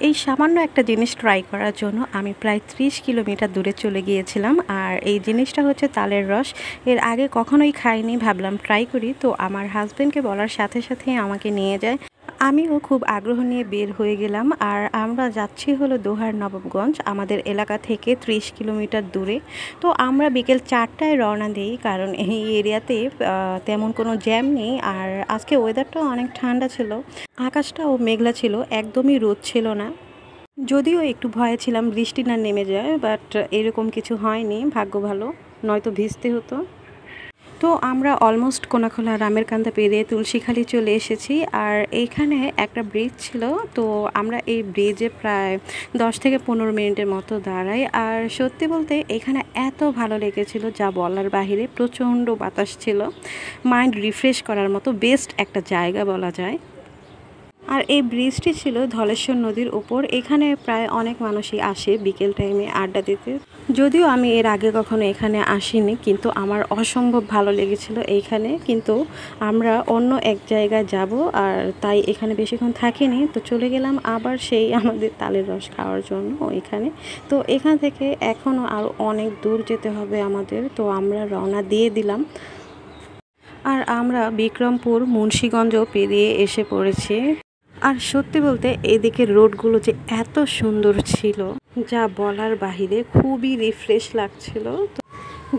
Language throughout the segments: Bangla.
এই সামান্য একটা জিনিস ট্রাই করার জন্য আমি প্রায় 30 কিলোমিটার দূরে চলে গিয়েছিলাম। আর এই জিনিসটা হচ্ছে তালের রস। এর আগে কখনোই খাইনি, ভাবলাম ট্রাই করি। তো আমার হাজব্যান্ডকে বলার সাথে সাথেই আমাকে নিয়ে যায়। আমিও খুব আগ্রহ নিয়ে বের হয়ে গেলাম। আর আমরা যাচ্ছি হলো দোহার নবাবগঞ্জ, আমাদের এলাকা থেকে 30 কিলোমিটার দূরে। তো আমরা বিকেল 4টায় রওনা দিই, কারণ এই এরিয়াতে তেমন কোনো জ্যাম নেই। আর আজকে ওয়েদারটাও অনেক ঠান্ডা ছিল, আকাশটাও মেঘলা ছিল, একদমই রোদ ছিল না। যদিও একটু ভয়ে ছিলাম বৃষ্টি না নেমে যায়, বাট এরকম কিছু হয়নি, ভাগ্য ভালো, নয়তো ভিজতে হতো। তো আমরা অলমোস্ট কোনাখোলা রামের কান্দা পেরিয়ে তুলসীখালি চলে এসেছি। আর এইখানে একটা ব্রিজ ছিল, তো আমরা এই ব্রিজে প্রায় 10 থেকে 15 মিনিটের মতো দাঁড়াই। আর সত্যি বলতে এখানে এত ভালো লেগেছিল যা বলার বাহিরে। প্রচণ্ড বাতাস ছিল, মাইন্ড রিফ্রেশ করার মতো বেস্ট একটা জায়গা বলা যায়। আর এই ব্রিজটি ছিল ধলেশ্বর নদীর উপর। এখানে প্রায় অনেক মানুষই আসে বিকেল টাইমে আড্ডা দিতে। যদিও আমি এর আগে কখনো এখানে আসিনি, কিন্তু আমার অসম্ভব ভালো লেগেছিল এইখানে। কিন্তু আমরা অন্য এক জায়গায় যাব, আর তাই এখানে বেশিক্ষণ থাকিনি। তো চলে গেলাম আবার সেই আমাদের তালের রস খাওয়ার জন্য ওইখানে। তো এখান থেকে এখনও আরও অনেক দূর যেতে হবে আমাদের। তো আমরা রওনা দিয়ে দিলাম। আর আমরা বিক্রমপুর মুন্সিগঞ্জও পেরিয়ে এসে পড়েছি। আর সত্যি বলতে এদিকের রোডগুলো যে এত সুন্দর ছিল যা বলার বাহিরে, খুবই রিফ্রেশ লাগছিল। তো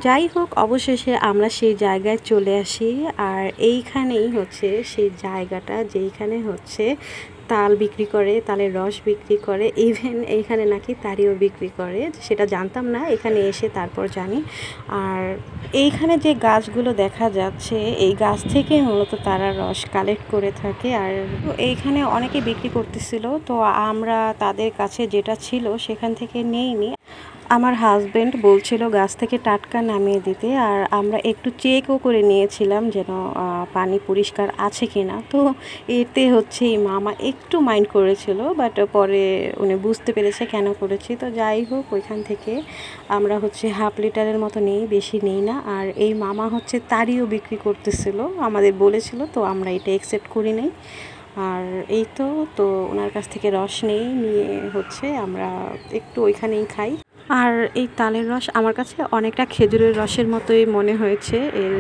যাই হোক, অবশেষে আমরা সেই জায়গায় চলে আসি। আর এইখানেই হচ্ছে সেই জায়গাটা যেইখানে হচ্ছে তাল বিক্রি করে, তালের রস বিক্রি করে, ইভেন এইখানে নাকি তারিও বিক্রি করে। সেটা জানতাম না, এখানে এসে তারপর জানি। আর এইখানে যে গাছগুলো দেখা যাচ্ছে, এই গাছ থেকে মূলত তারা রস কালেক্ট করে থাকে। আর এইখানে অনেকে বিক্রি করতেছিল, তো আমরা তাদের কাছে যেটা ছিল সেখান থেকে নেইনি। আমার হাজব্যান্ড বলছিল গাছ থেকে টাটকা নামিয়ে দিতে। আর আমরা একটু চেকও করে নিয়েছিলাম যেন পানি পরিষ্কার আছে কিনা। তো এতে হচ্ছে এই মামা একটু মাইন্ড করেছিল, বাট পরে উনি বুঝতে পেরেছে কেন করেছি। তো যাই হোক, ওইখান থেকে আমরা হচ্ছে হাফ লিটারের মতো নেই, বেশি নেই না। আর এই মামা হচ্ছে তারিও বিক্রি করতেছিল, আমাদের বলেছিল, তো আমরা এটা অ্যাকসেপ্ট করি নাই। আর এই তো ওনার কাছ থেকে রস নিয়ে হচ্ছে আমরা একটু ওইখানেই খাই। আর এই তালের রস আমার কাছে অনেকটা খেজুরের রসের মতোই মনে হয়েছে। এর